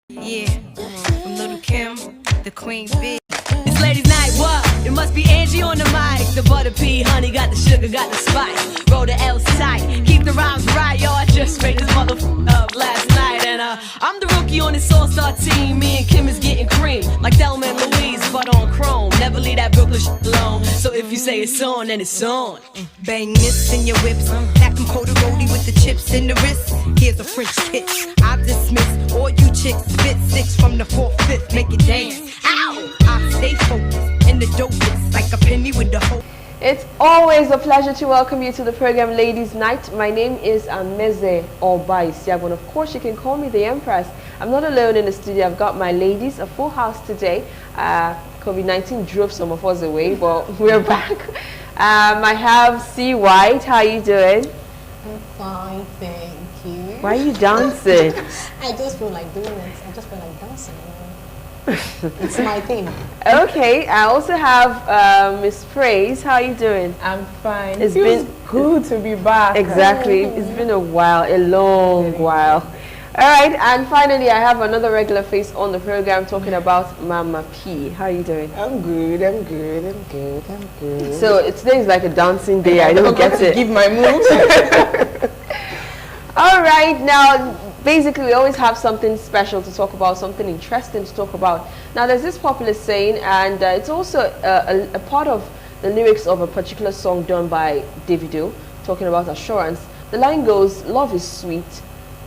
Yeah, from Little Kim, the Queen Bee. It's ladies' night, what? It must be Angie on the mic. The butter pea, honey, got the sugar, got the spice. Roll the L tight, keep the rhymes right, yo. I just made this motherfucker up last night. And I'm the rookie on this all-star team. Me and Kim is getting cream, like Thelma and Louise, but on chrome. Never leave that Brooklyn shit alone. So if you say it's on, then it's on. Bang this in your whips, stack them Cody with the chips in the wrist. Here's a French kiss. I dismiss all you chicks. Spit six from the 4th, 5th, make it dance. Ow! I stay focused in the dopest, like a penny with the hope. It's always a pleasure to welcome you to the program Ladies Night. My name is Ameze Obai Siagbon. Of course, you can call me the Empress. I'm not alone in the studio. I've got my ladies, a full house today. COVID-19 drove some of us away, but we're back. I have C. White. How are you doing? I'm fine, thank you. Why are you dancing? I just feel like doing it. I just feel like dancing. It's my thing. Okay, I also have Miss Praise. How are you doing? I'm fine. It's Feels been good to be back. Exactly. It's been a while, a long while. All right, and finally, I have another regular face on the program talking about Mama P. How are you doing? I'm good. I'm good. I'm good. I'm good. So today is like a dancing day. I don't get it. Give my mood. All right, now basically we always have something special to talk about, something interesting to talk about. Now there's this popular saying, and it's also a part of the lyrics of a particular song done by Davido, talking about assurance. The line goes, "Love is sweet.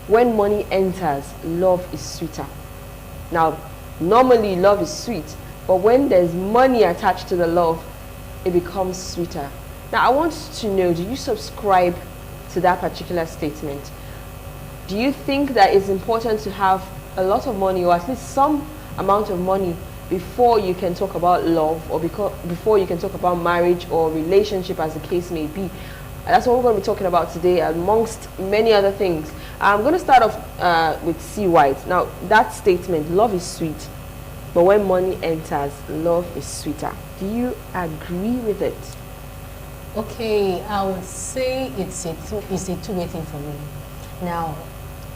When money enters, love is sweeter." Now, normally love is sweet, but when there's money attached to the love, it becomes sweeter. Now, I want to know, do you subscribe to that particular statement? Do you think that it's important to have a lot of money, or at least some amount of money, before you can talk about love, or before you can talk about marriage or relationship, as the case may be? That's what we're going to be talking about today, amongst many other things. I'm going to start off with C. White. Now, that statement, love is sweet, but when money enters, love is sweeter. Do you agree with it? Okay, I would say it's a two-way thing for me. Now,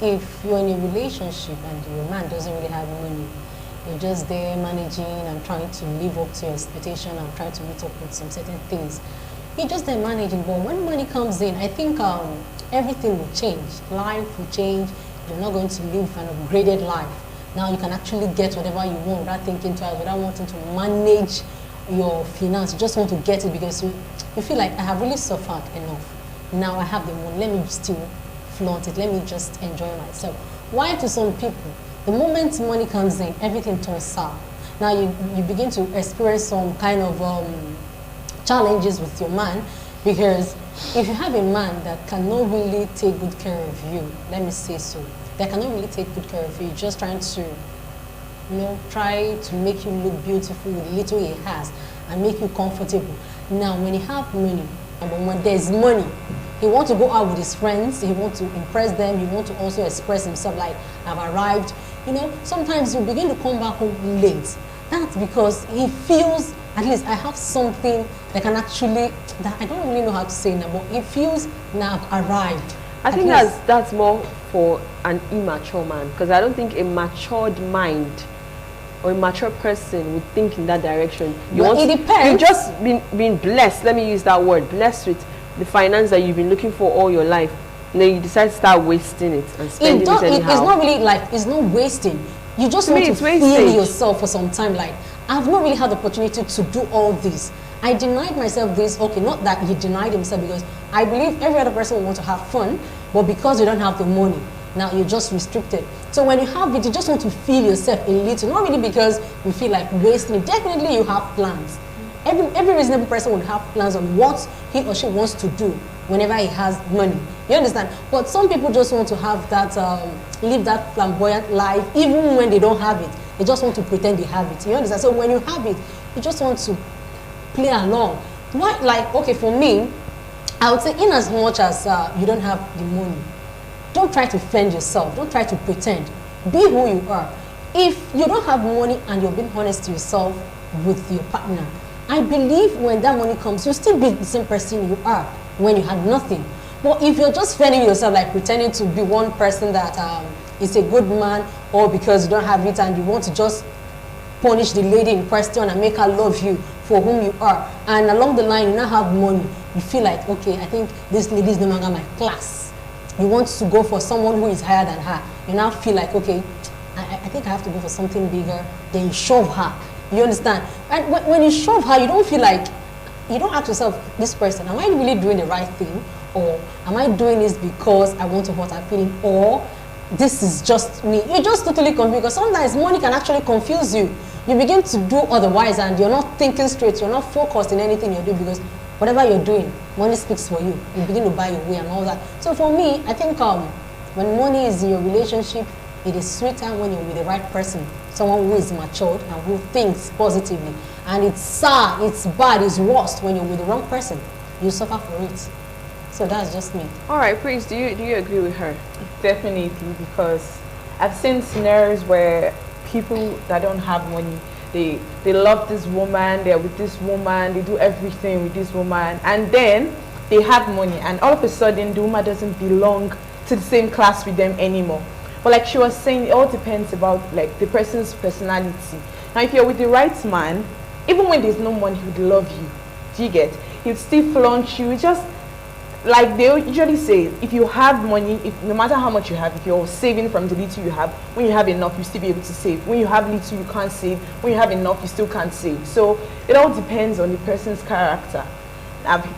if you're in a relationship and your man doesn't really have money, you're just there managing and trying to live up to your expectation and trying to meet up with some certain things. You're just there managing, but when money comes in, I think everything will change. Life will change. You're not going to live an upgraded life. Now you can actually get whatever you want without thinking twice, without wanting to manage your finance. You just want to get it because you feel like, I have really suffered enough. Now I have the money. Let me still flaunt it. Let me just enjoy myself. Why to some people, the moment money comes in, everything turns sour. Now you begin to experience some kind of challenges with your man, because if you have a man that cannot really take good care of you, let me say so, that cannot really take good care of you, just trying to, try to make you look beautiful with the little he has and make you comfortable. Now, when you have money, and when there's money, he wants to go out with his friends, he wants to impress them, he wants to also express himself like, I've arrived. Sometimes you begin to come back home late. That's because he feels, at least I have something that can actually, that I don't really know how to say now, but he feels now I've arrived. I think that's more for an immature man, because I don't think a matured mind or a mature person would think in that direction. It depends. You've just been blessed, let me use that word, blessed with the finance that you've been looking for all your life. And then you decide to start wasting it and spending it anyhow. It's not really like, it's not wasting. You just want to feel yourself for some time. Like, I've not really had the opportunity to do all this. I denied myself this. Okay, not that he denied himself, because I believe every other person will want to have fun, but because you don't have the money, now you're just restricted. So when you have it, you just want to feel yourself a little, not really because you feel like wasting it. Definitely you have plans. Every reasonable person would have plans on what he or she wants to do whenever he has money. You understand? But some people just want to have that, live that flamboyant life, even when they don't have it. They just want to pretend they have it. You understand? So when you have it, you just want to play along. Why? Like, okay, for me, I would say, in as much as you don't have the money, don't try to fend yourself. Don't try to pretend. Be who you are. If you don't have money and you're being honest to yourself with your partner, I believe when that money comes, you'll still be the same person you are when you had nothing. But if you're just fending yourself, like pretending to be one person that it's a good man, or because you don't have it and you want to just punish the lady in question and make her love you for whom you are. And along the line, you now have money. You feel like, okay, I think this lady is no longer my class. You want to go for someone who is higher than her. You now feel like, okay, I think I have to go for something bigger. Then you shove her. You understand? And when you shove her, you don't feel like, you don't ask yourself, this person, am I really doing the right thing? Or am I doing this because I want to hurt her feeling? Or this is just me? You're just totally confused, because sometimes money can actually confuse you. You begin to do otherwise and you're not thinking straight. You're not focused in anything you do, because whatever you're doing, money speaks for you. You begin to buy your way and all that. So for me, I think when money is in your relationship, it is sweeter when you're with the right person. Someone who is matured and who thinks positively. And it's sad, it's bad, it's worst when you're with the wrong person. You suffer for it. So that's just me. All right, Prince, do you agree with her? Definitely, because I've seen scenarios where people that don't have money, they love this woman, they're with this woman, they do everything with this woman, and then they have money, and all of a sudden the woman doesn't belong to the same class with them anymore. But like she was saying, it all depends about like the person's personality. Now if you're with the right man, even when there's no money, he would love you. Do you get? He'd still flaunt you. It's just like they usually say, if you have money, no matter how much you have, if you're saving from the little you have, when you have enough, you still be able to save. When you have little, you can't save. When you have enough, you still can't save. So it all depends on the person's character.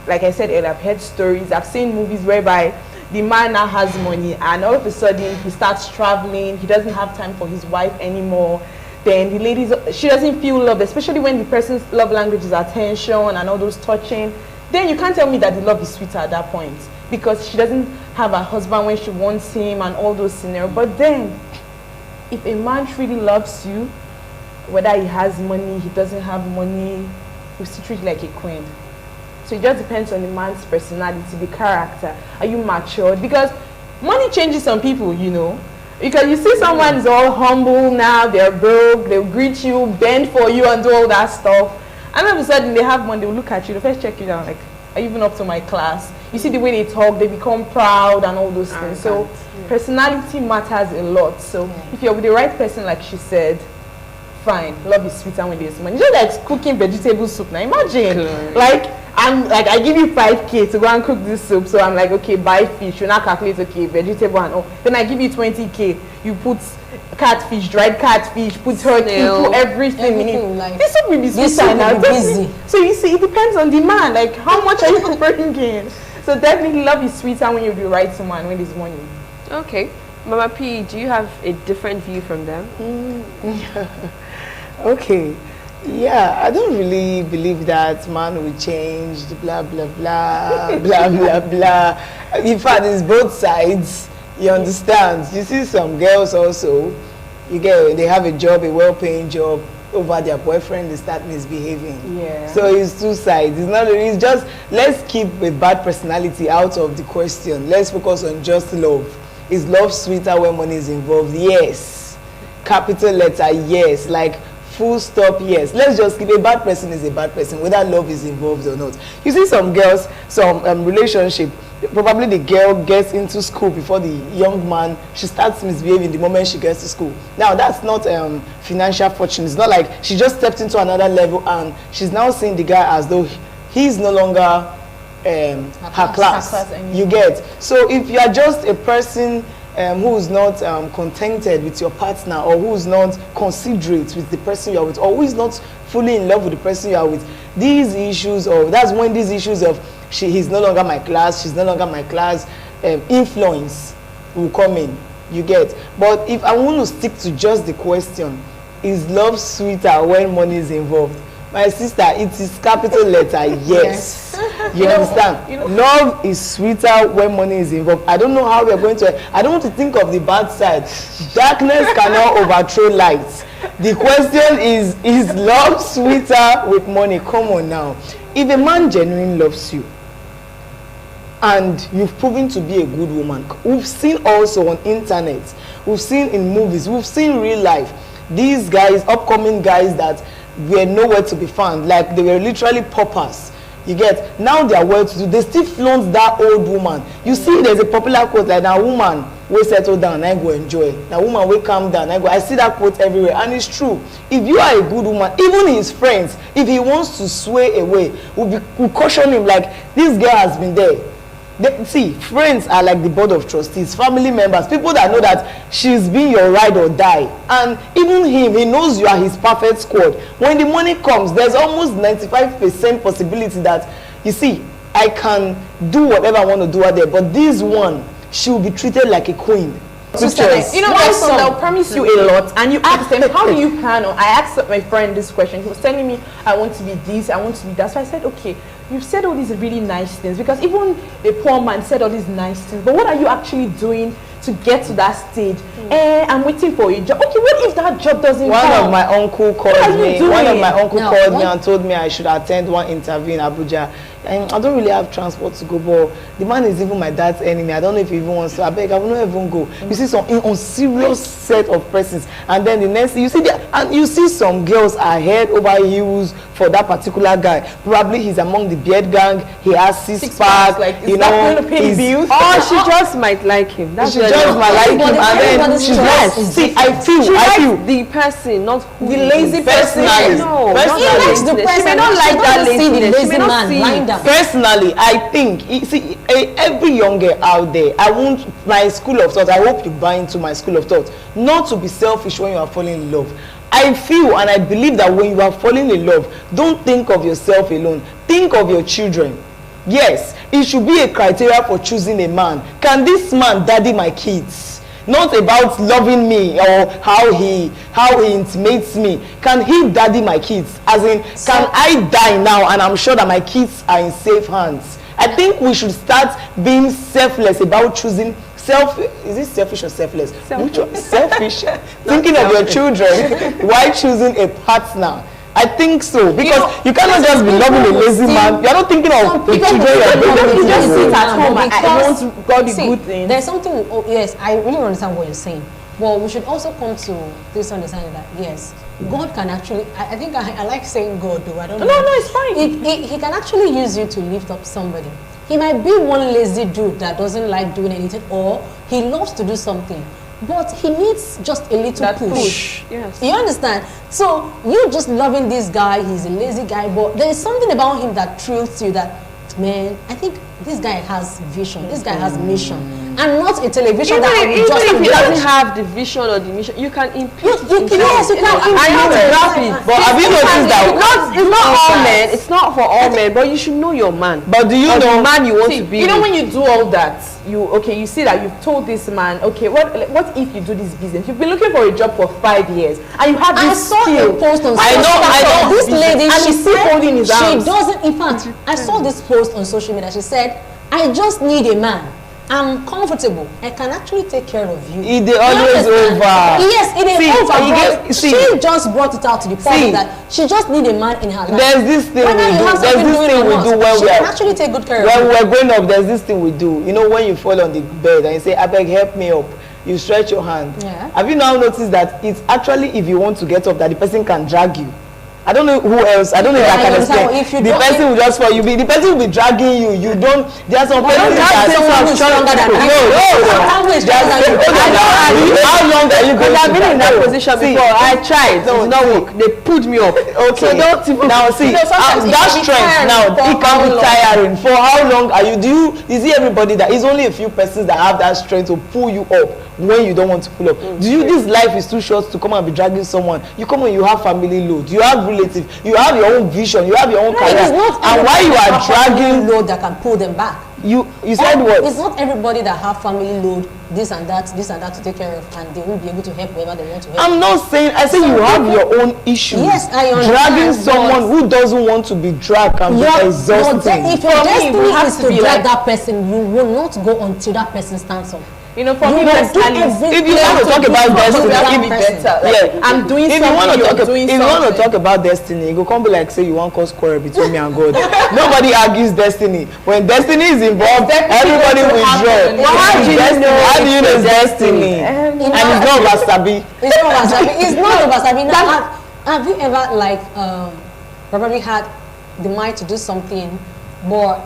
Like I said earlier, I've heard stories, I've seen movies whereby the man now has money and all of a sudden he starts traveling, he doesn't have time for his wife anymore. Then the lady, she doesn't feel loved, especially when the person's love language is attention and all those touching. Then you can't tell me that the love is sweeter at that point, because she doesn't have a husband when she wants him and all those scenarios. But then, if a man truly loves you, whether he has money, he doesn't have money, he'll still treat you like a queen. So it just depends on the man's personality, the character. Are you matured? Because money changes some people, you know. Because you see someone is all humble now, they're broke, they'll greet you, bend for you and do all that stuff. And all of a sudden they have money, they will look at you, they'll first check you down, like, are you even up to my class? You see the way they talk, they become proud and all those things. So personality matters a lot. So if you're with the right person, like she said, fine, love is sweeter when there's money. Just like cooking vegetable soup now, imagine, I give you 5K to go and cook this soup, so I'm like, okay, buy fish, you now calculate, okay, vegetable and all. Then I give you 20K, you put catfish, dried catfish, put turkey, put everything in it. Like, this soup will be sweeter now. So you see, it depends on the man, like how much are you bringing? So definitely love is sweeter when you're the right man, when there's money. Okay. Mama P, do you have a different view from them? Okay. Yeah, I don't really believe that man will change, blah, blah, blah, blah, blah, blah. In fact, it's both sides, you understand? You see some girls also, they have a job, a well-paying job, over their boyfriend, they start misbehaving. Yeah. So it's two sides. It's just, let's keep a bad personality out of the question. Let's focus on just love. Is love sweeter when money is involved? Yes. Capital letter, yes. Like, full stop, yes. Let's just keep a bad person is a bad person, whether love is involved or not. You see some girls, some relationship, probably the girl gets into school before the young man, she starts misbehaving the moment she gets to school. Now that's not financial fortune. It's not like she just stepped into another level and she's now seeing the guy as though he's no longer her class. You get? So if you are just a person who is not contented with your partner, or who is not considerate with the person you are with, or who is not fully in love with the person you are with, these issues, or that's when these issues of he's no longer my class, she's no longer my class, influence will come in. You get? But if I want to stick to just the question, is love sweeter when money is involved? My sister, it is capital letter, yes. You understand? Love is sweeter when money is involved. I don't know how we are going to, I don't want to think of the bad side. Darkness cannot overthrow light. The question is love sweeter with money? Come on now. If a man genuinely loves you, and you've proven to be a good woman, we've seen also on internet, we've seen in movies, we've seen real life, these guys, upcoming guys that were nowhere to be found, like they were literally paupers. You get? Now they are well to do, they still flaunt that old woman. You see, there's a popular quote like, a woman we settle down, I go enjoy. Now woman will calm down, I see that quote everywhere, and it's true. If you are a good woman, even his friends, if he wants to sway away, we'll caution him like, this girl has been there. See, friends are like the board of trustees, family members, people that know that she's been your ride or die. And even him, he knows you are his perfect squad. When the money comes, there's almost 95% possibility that, you see, I can do whatever I want to do out there, but this one, she will be treated like a queen. Pictures. You know, also they'll promise you a lot, and you ask them, how do you plan on? I asked my friend this question. He was telling me, I want to be this, I want to be that. So I said, okay, you've said all these really nice things, because even a poor man said all these nice things, but what are you actually doing to get to that stage? I'm waiting for a job. Okay, what if that job doesn't come? One of my uncle called me and told me I should attend one interview in Abuja. And I don't really have transport to go, but the man is even my dad's enemy. I don't know if he even wants to. I beg, I will not even go. You see some unserious set of persons, and then the next thing you see and you see some girls are head over heels for that particular guy. Probably he's among the beard gang. He has six pack. Like, you know, bills? Or she just might like him. That's she just might like him, and then she's like, see, I feel the person, not who the lazy person. No, He likes the person. She may not like that laziness. She may not see lying down. Personally, I think, see, every young girl out there, I want my school of thought. I hope you buy into my school of thought. Not to be selfish when you are falling in love. I feel and I believe that when you are falling in love, don't think of yourself alone. Think of your children. Yes, it should be a criteria for choosing a man. Can this man daddy my kids? Not about loving me or how he intimates me. Can he daddy my kids? As in, can I die now and I'm sure that my kids are in safe hands? I think we should start being selfless about choosing is it selfish or selfless? Selfish. Thinking of your children while choosing a partner. I think so, because you cannot just be loving a lazy man. You're not thinking of the children. You just sit at home. I want God the good thing. There's something. Oh, yes, I really understand what you're saying. But we should also come to this understanding that yes, God can actually. I think I like saying God, though. I don't know. No, it's fine. He can actually use you to lift up somebody. He might be one lazy dude that doesn't like doing anything, or he loves to do something, but he needs just a little push. Yes. You understand? So you just loving this guy, he's a lazy guy, but there is something about him that thrills you that, man, I think this guy has vision, this guy has mission, and not a television Even if he doesn't watch. have the vision or the mission, you can impute. Yes, you can impute. I know exactly. But have you noticed that? It's not all men. It's not for all men. But you should know your man. But do you or know the man you want to be? You know, with. when you do all that, you see that you've told this man, okay, what if you do this business? You've been looking for a job for 5 years, and you have this I saw skill. a post on I know. This lady, and she she's still said holding his she arms. doesn't. In fact, I saw this post on social media. She said, "I just need a man. I'm comfortable. I can actually take care of you." It is always over. Yes, it is over. See, she just brought it out to the point that she just need a man in her life. There's this thing Whether you have something doing or not, when she we can are actually take good care of when you. we're growing up. There's this thing we do. You know, when you fall on the bed and you say, "I beg, help me up," you stretch your hand. Yeah. Have you now noticed that it's actually, if you want to get up, that the person can drag you? I don't know who else. I don't know if I can explain. The person will just fall. The person will be dragging you. You don't. There are some persons that someone who's stronger than you. How long are you going to? I've been in that position before. I tried. It did not work. They put me up. Okay. So don't even. Now see, sometimes it that can be strength tiring. now, For it can how be long? tiring. For how long are you? Is it everybody that? It's only a few persons that have that strength to pull you up when you don't want to pull up. This life is too short to come and be dragging someone. You come and you have family load. You have relatives. You have your own vision. You have your own career. And while you are dragging load that can pull them back. You said what? It's not everybody that have family load, this and that to take care of, and they will be able to help whoever they want to help. I'm not saying. I say you have your own issues. Yes, I understand. Dragging someone who doesn't want to be dragged can be exhausting. If your For me, destiny we have is to to be drag like- that person, you will not go until that person stands up. You know, for You me must do personally, everything if you want to talk about destiny, that be person. better. Like, Yeah. I'm doing If something, you want to you're talk, doing if you want to something. talk about destiny, you go come be like say you want cause quarrel between me and God. Nobody argues destiny. When destiny is involved, everybody going to withdraw. happen. Well, how do you know? How do you know it's destiny? And it's not wasabi. It's not wasabi. It's not wasabi. Now, have you ever probably had the mind to do something, but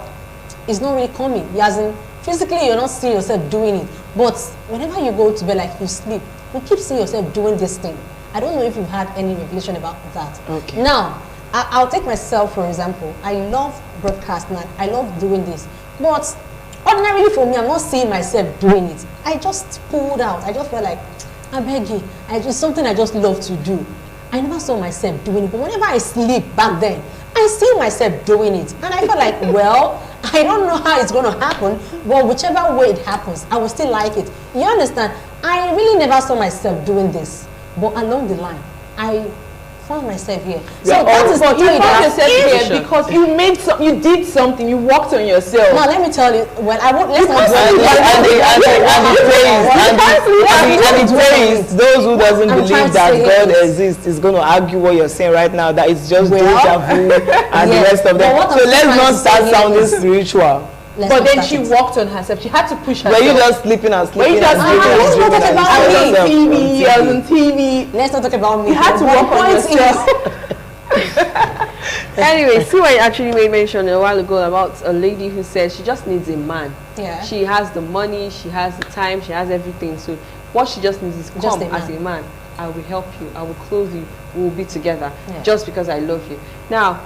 it's not really coming? As in, physically, you're not seeing yourself doing it, But whenever you go to bed, like you sleep, you keep seeing yourself doing this thing. I don't know if you've had any revelation about that. Okay. Now, I'll take myself for example. I love broadcasting. I love doing this. But ordinarily for me, I'm not seeing myself doing it. I just pulled out. I just felt like, I beg you. It's something I just love to do. I never saw myself doing it. But whenever I sleep back then, I see myself doing it. And I felt like, well, I don't know how it's going to happen, but whichever way it happens, I will still like it. You understand? I really never saw myself doing this. But along the line, I found myself here. So that is but you found yourself if- here because you did something, you worked on yourself. Now let me tell you. Well, I won't. Let's not. And the praise, those who doesn't I'm trying believe to that say God is- exists is going to argue what you're saying right now, that it's just Well, deja vu and the yes, rest of but them. what So I'm let's trying not to start say sounding is- spiritual. Let's But not then start she it. worked on herself. She had to push herself. Were you just sleeping and Were you sleeping just and sleeping and let's not sleeping talk and about sleeping me. yourself on TV, I was on TV. Let's not talk about me. You had to But work on point is- yourself. Anyway, see what I actually made mention a while ago about a lady who said she just needs a man. Yeah. She has the money, she has the time, she has everything. So what she just needs is Just come a as man. a man. I will help you. I will clothe you. We will be together Yeah. just because I love you. Now,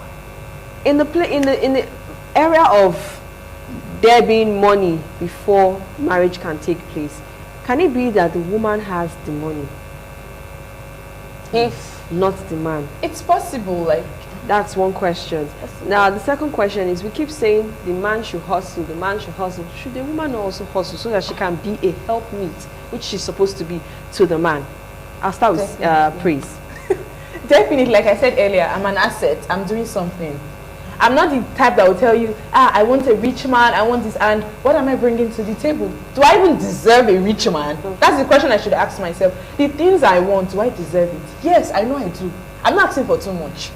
in the area of there being money before marriage can take place, can it be that the woman has the money, If not the man? It's possible, like That's one question. Now, the second question is, we keep saying the man should hustle, the man should hustle. Should the woman also hustle so that she can be a helpmeet, which she's supposed to be to the man? I'll start with praise. definitely, like I said earlier, I'm an asset. I'm doing something. I'm not the type that will tell you, I want a rich man, I want this, and what am I bringing to the table? Do I even deserve a rich man? That's the question I should ask myself. The things I want, do I deserve it? Yes, I know I do. I'm not asking for too much.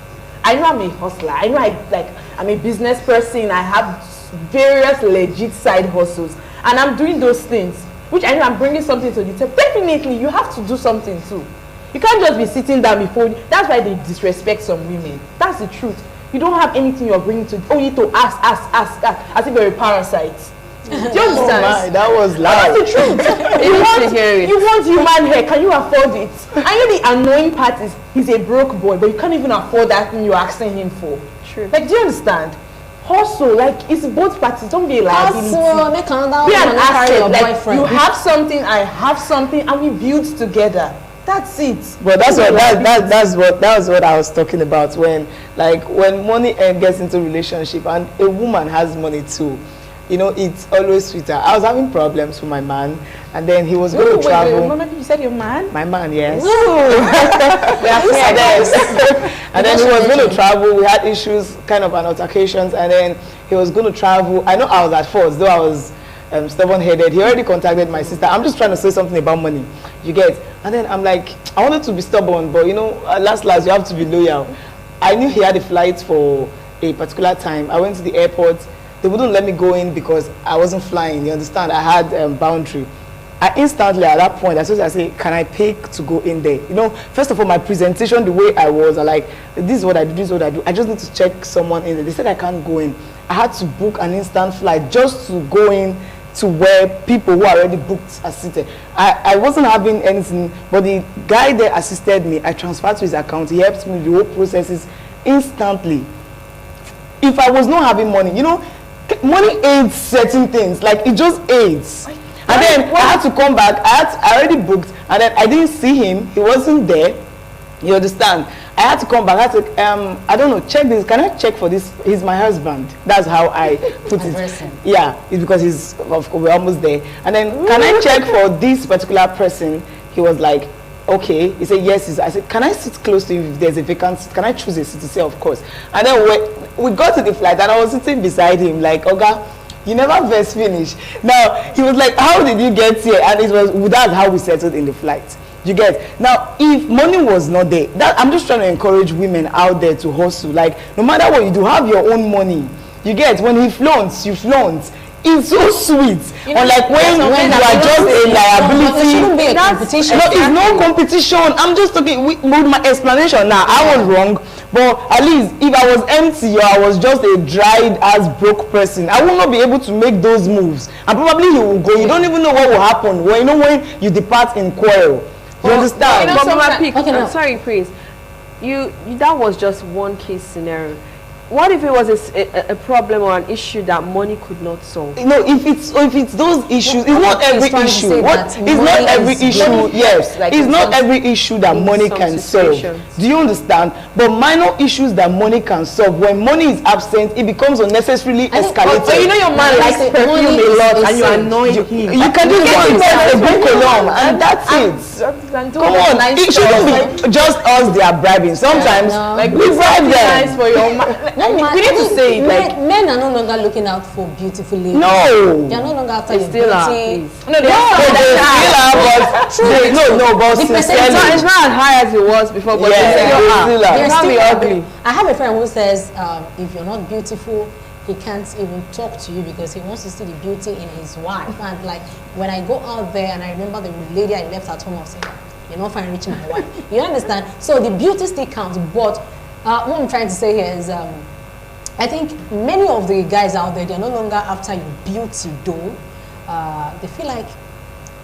I know I'm a hustler. I know I'm a business person. I have various legit side hustles, and I'm doing those things, which I know I'm bringing something to the table. Definitely, you have to do something too. You can't just be sitting down before. That's why they disrespect some women. That's the truth. You don't have anything you're bringing to. Oh, you need to ask, as if you're a parasite. Do you understand? Oh my, that was loud. That's the truth. You want human hair, can you afford it? And you know the annoying part is he's a broke boy, but you can't even afford that thing you're asking him for. True. Like, do you understand? Also, like, it's both parties. Don't be a liability. also make another Be an woman carry your asset. Like, boyfriend. you have something, I have something, and we build together. That's it. But that's what I was talking about when money gets into relationship and a woman has money too. You know, it's always sweeter. I was having problems with my man, and then he was going to travel. Remember you said your man? My man, yes. Yes. And then he was going to travel. We had issues, kind of an altercations, and then he was going to travel. I know I was at fault, though I was stubborn-headed. He already contacted my sister. I'm just trying to say something about money, you get. And then I'm like, I wanted to be stubborn, but you know, last you have to be loyal. I knew he had a flight for a particular time. I went to the airport. They wouldn't let me go in because I wasn't flying. You understand? I had boundary. I instantly at that point, I say, can I pay to go in there? You know, first of all, my presentation, the way I was, I like, this is what I do, this is what I do. I just need to check someone in there. They said I can't go in. I had to book an instant flight just to go in to where people who are already booked are seated. I wasn't having anything, but the guy there assisted me. I transferred to his account. He helped me with the whole processes instantly. If I was not having money, you know, money aids certain things. Like, it just aids. And then I had to come back. I already booked, and then I didn't see him. He wasn't there. You understand? I had to come back. I had to, I don't know, check this. Can I check for this? He's my husband. That's how I put it. Person. Yeah, it's because we're almost there. And then, can I check for this particular person? He was like, okay. He said, yes. I said, can I sit close to you if there's a vacant seat? Can I choose a seat? He said, of course. And then we got to the flight, and I was sitting beside him like, Oga, you never first finish. Now, he was like, how did you get here? And that's how we settled in the flight. You get? Now, if money was not there, I'm just trying to encourage women out there to hustle. Like, no matter what you do, have your own money. You get? When he flaunts, you flaunt. It's so sweet. You know, Unlike when you are just a liability. It shouldn't be a competition. No, it's no competition. I'm just talking with my explanation now. I was wrong, But at least if I was empty or I was just a dried ass broke person, I will not be able to make those moves. And probably he will go. You don't even know what will happen. When you know when you depart in quarrel. You understand? But Mama Pick, okay, no. I'm sorry, Prince. You that was just one case scenario. What if it was a problem or an issue that money could not solve? No, if it's those issues, it's not every issue. It's not every issue. Yes, like it's not every issue that money can solve. Do you understand? But minor issues that money can solve. When money is absent, it becomes unnecessarily escalated. So you know your man likes perfume a lot, and you annoy him. You can just get him a book along, and that's it. Come on, it shouldn't be just us they are bribing. Sometimes like we bribe them. For your man. No, We need to say it, men are no longer looking out for beautiful ladies. No. They are no longer after They your still are, beauty. please. No, they But The percentage- It's not as high as it was before, but Yeah, they still they are. still are. They They're can't be still ugly. I have a friend who says if you're not beautiful, he can't even talk to you because he wants to see the beauty in his wife. And like when I go out there and I remember the lady I left at home, I was saying, you're not fine reaching my wife. You understand? So the beauty still counts. But what I'm trying to say here is I think many of the guys out there, they're no longer after your beauty though. They feel like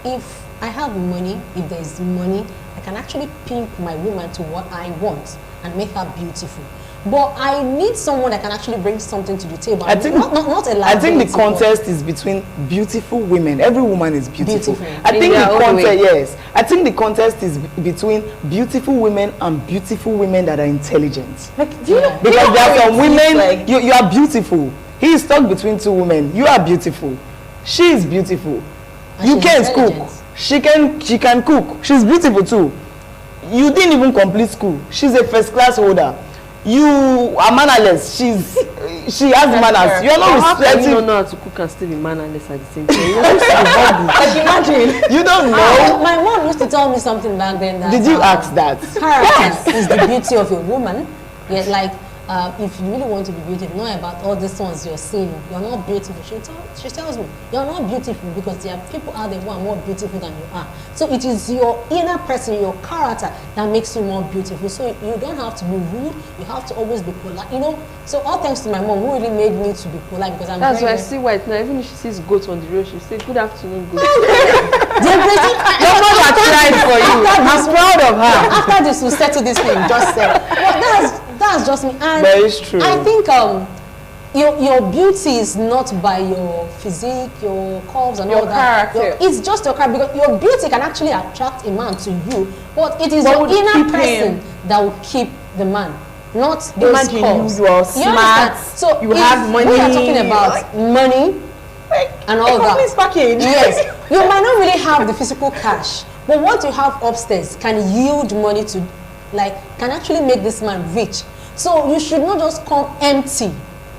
if I have money, if there's money, I can actually pimp my woman to what I want and make her beautiful. But I need someone that can actually bring something to the table. I think not a I think the liability, contest is between beautiful women. Every woman is beautiful. Beautiful. I In think the their own contest, way. yes. I think the contest is between beautiful women and beautiful women that are intelligent. Like, do you know? Because there are some women, like, you are beautiful. He is stuck between two women. You are beautiful. She is beautiful. And You she's can't cook. intelligent. She can cook. She's beautiful too. You didn't even complete school. She's a first class holder. You are mannerless. She has manners. You are How not can you respecting. not know how to cook and still be mannerless at the same time? You're supposed to be humble. like imagine. You don't know. My mom used to tell me something back then that Did you ask that? character is the beauty of a woman. Yeah, like if you really want to be beautiful, not about all these ones you're seeing. You're not beautiful. She tells me you're not beautiful because there are people out there who are more beautiful than you are. So it is your inner person, your character that makes you more beautiful. So you don't have to be rude. You have to always be polite. You know. So all thanks to my mom who really made me to be polite because I'm. That's why I very, see white now. Even if she sees goats on the road, she'll say, "Good afternoon, goat." Your mom has tried for you. I'm proud of her. After this, we'll settle this thing. Just say. Well, that's just me. And But it's true. I think your beauty is not by your physique, your curves, and Your all that. character. It's just your character because your beauty can actually attract a man to you, but it is What your would inner keep person him? that will keep the man, not those Imagine curves. you are smart, understand? So you if have money, we are talking about money and all that. Company's package. Yes, you might not really have the physical cash, but what you have upstairs can yield money to, like, can actually make this man rich. So you should not just come empty.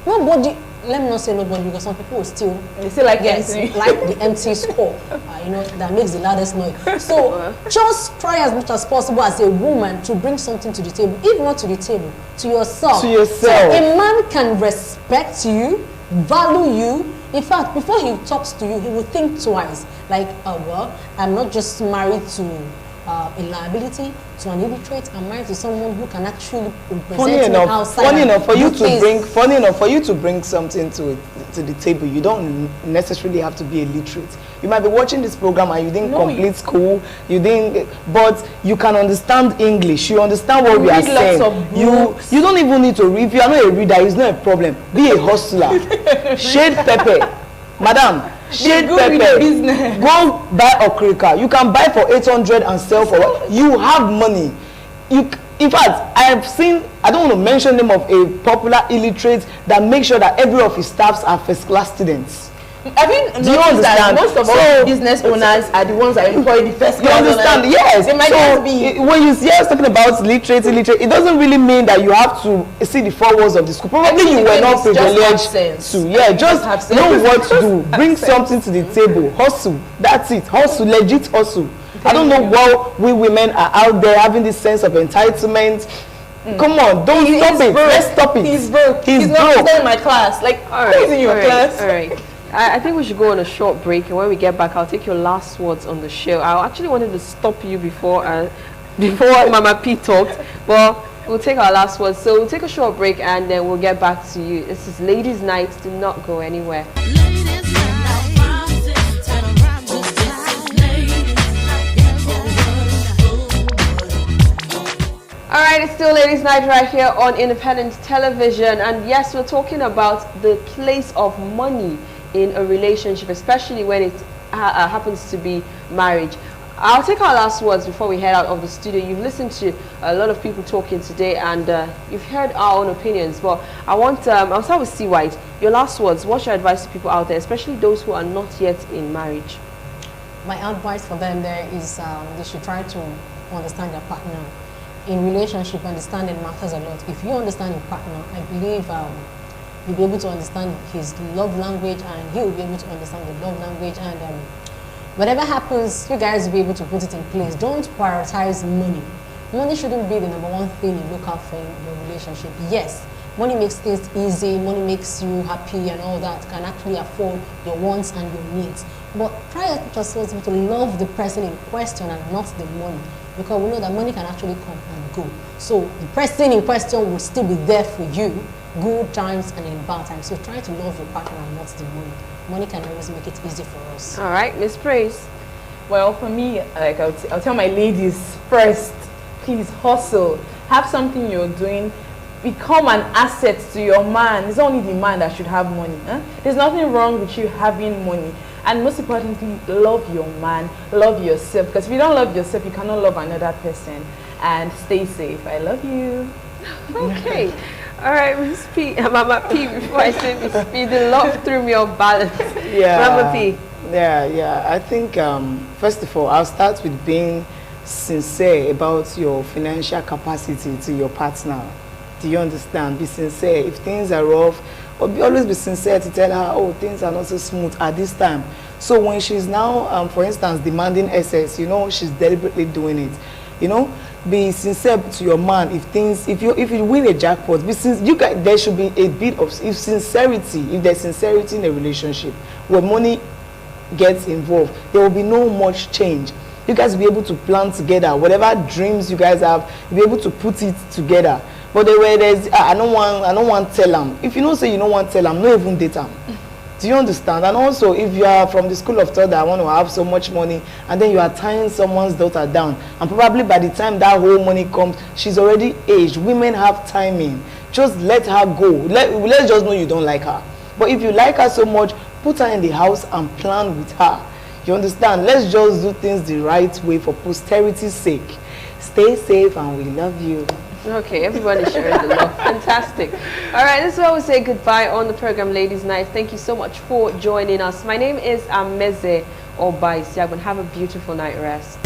Nobody, let me not say nobody because some people will still They say like yes, empty. like the empty score, you know, that makes the loudest noise. So just try as much as possible as a woman to bring something to the table, if not to the table, to yourself. To yourself. So a man can respect you, value you. In fact, before he talks to you, he will think twice. Like, well, I'm not just married to a liability, to an illiterate. I'm married to someone who can actually represent me outside. Funny enough, for and you do to things. bring, funny enough, for you to bring something to the table, you don't necessarily have to be illiterate. You might be watching this program and you didn't complete school, you didn't, but you can understand English. You understand what we are read lots saying. of You don't even need to read. If you are not a reader, it's not a problem. Be a hustler. Shade pepper, madam. Shade good with pepper. business. Go buy okrika. You can buy for 800 and sell for what? You have money. In fact, I have seen, I don't want to mention the name of a popular illiterate that makes sure that every of his staffs are first class students. I think Do you understand? most of all business owners are the ones that employ the first You class understand? owners. Yes. They might So just be. when you see us talking about illiterate, it doesn't really mean that you have to see the four walls of the school. Probably you were not It's just privileged absence. to. Yeah, just have sense. know what to do. Bring Absence. something to the table. Hustle. That's it. Hustle. Legit hustle. I don't know why we women are out there having this sense of entitlement. Come on, don't stop it. broke. Let's stop it. He's broke. He's not broke. in my class. Like, All who's in your class? All right. I think we should go on a short break, and when we get back, I'll take your last words on the show. I actually wanted to stop you before Mama P talked, but We'll take our last word. So we'll take a short break and then we'll get back to you. This is Ladies Night. Do not go anywhere. Alright, it's still Ladies Night right here on Independent Television, and yes, we're talking about the place of money in a relationship, especially when it happens to be marriage. I'll take our last words before we head out of the studio. You've listened to a lot of people talking today, and you've heard our own opinions, but I'll start with C. White. Your last words, what's your advice to people out there, especially those who are not yet in marriage? My advice for them there is they should try to understand their partner. In relationship, understanding matters a lot. If you understand your partner, I believe you'll be able to understand his love language, and he will be able to understand the love language, and whatever happens, you guys will be able to put it in place. Don't prioritize money. Money shouldn't be the number one thing you look out for in your relationship. Yes, money makes things easy, money makes you happy and all that, can actually afford your wants and your needs. But try as much to love the person in question and not the money, because we know that money can actually come and go. So the person in question will still be there for you, good times and in bad times. So try to love your partner and not the money. Money can always make it easy for us. All right, Miss Praise. Well, for me, like I'll tell my ladies first, please hustle. Have something you're doing. Become an asset to your man. It's only the man that should have money. Huh? There's nothing wrong with you having money. And most importantly, love your man, love yourself. Because if you don't love yourself, you cannot love another person. And stay safe. I love you. Okay. All right, Miss P. Mama P, before I say Miss P, the love threw me off balance. Yeah. Mama P. Yeah. I think, first of all, I'll start with being sincere about your financial capacity to your partner. Do you understand? Be sincere. If things are rough, always be sincere to tell her, oh, things are not so smooth at this time. So when she's now, for instance, demanding excess, you know, she's deliberately doing it. You know, be sincere to your man. If you win a jackpot, there should be a bit of sincerity. If there's sincerity in a relationship, when money gets involved, there will be no much change. You guys will be able to plan together. Whatever dreams you guys have, you'll be able to put it together. But the way there's, I don't want to tell them. If you don't say you don't want to tell them, not even date them. Do you understand? And also, if you are from the school of thought that I want to have so much money, and then you are tying someone's daughter down, and probably by the time that whole money comes, she's already aged. Women have timing. Just let her go. Let's just know you don't like her. But if you like her so much, put her in the house and plan with her. You understand? Let's just do things the right way for posterity's sake. Stay safe, and we love you. Okay, everybody sharing the love. Fantastic. All right, this is where we say goodbye on the program, Ladies Night. Thank you so much for joining us. My name is Ameze Obaisiagun. Have a beautiful night rest.